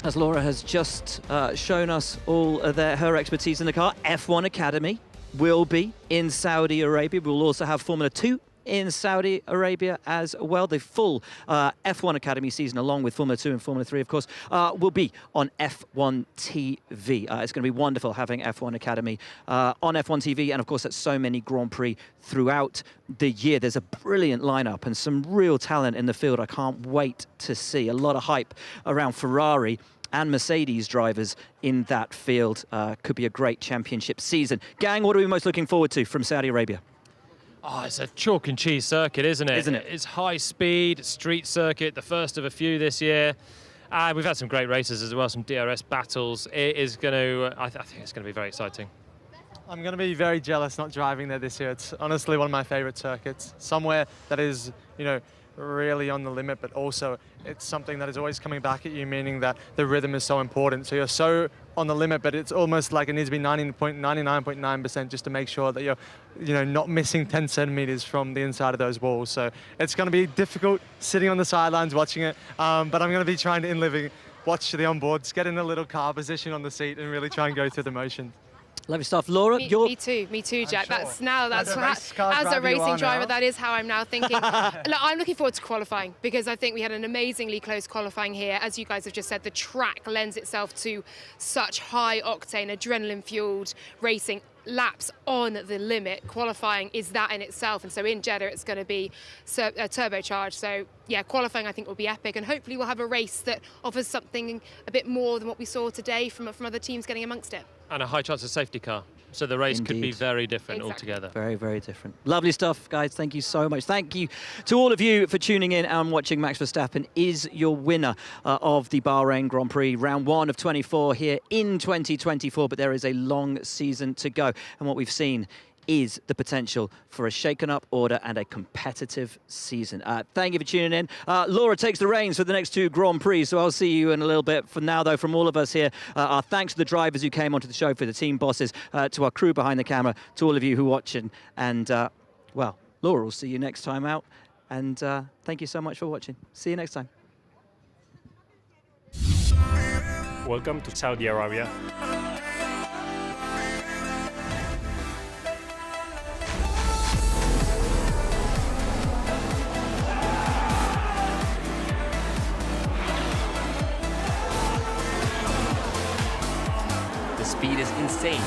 as Laura has just shown us all of her expertise in the car, F1 Academy will be in Saudi Arabia. We'll also have Formula 2 in Saudi Arabia as well. The full F1 Academy season, along with Formula 2 and Formula 3, of course, will be on F1 TV. It's going to be wonderful having F1 Academy on F1 TV, and of course, at so many Grand Prix throughout the year. There's a brilliant lineup and some real talent in the field. I can't wait to see. A lot of hype around Ferrari and Mercedes drivers in that field. Could be a great championship season. Gang, what are we most looking forward to from Saudi Arabia? Oh, it's a chalk and cheese circuit, isn't it? Isn't it? It's high speed, street circuit, the first of a few this year. We've had some great races as well, some DRS battles. It is going to, I think it's going to be very exciting. I'm going to be very jealous not driving there this year. It's honestly one of my favorite circuits. Somewhere that is, really on the limit, but also it's something that is always coming back at you, meaning that the rhythm is so important. So you're so on the limit, but it's almost like it needs to be 99.9% just to make sure that you're, not missing 10 centimeters from the inside of those walls. So it's going to be difficult sitting on the sidelines watching it, but I'm going to be trying to watch the onboards, get in a little car position on the seat, and really try and go through the motions. Lovely stuff. Laura, Me too, Jack. sure. That's As a racing driver, now. that is how I'm now thinking. Look, I'm looking forward to qualifying because I think we had an amazingly close qualifying here. As you guys have just said, the track lends itself to such high octane, adrenaline fueled racing. Laps on the limit. Qualifying is that in itself, and so in Jeddah it's going to be turbocharged. So yeah, qualifying I think will be epic, and hopefully we'll have a race that offers something a bit more than what we saw today from other teams getting amongst it. And a high chance of safety car. So the race could be Indeed. very different Exactly. altogether. Very, very different. Lovely stuff, guys. Thank you so much. Thank you to all of you for tuning in and watching. Max Verstappen is your winner of the Bahrain Grand Prix, round 1 of 24 here in 2024, but there is a long season to go. And what we've seen is the potential for a shaken-up order and a competitive season. Thank you for tuning in. Laura takes the reins for the next 2 Grand Prix, so I'll see you in a little bit. For now, though, from all of us here, our thanks to the drivers who came onto the show, for the team bosses, to our crew behind the camera, to all of you who are watching. And, well, Laura will see you next time out. And thank you so much for watching. See you next time. Welcome to Saudi Arabia. The speed is insane.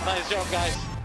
Nice job, guys.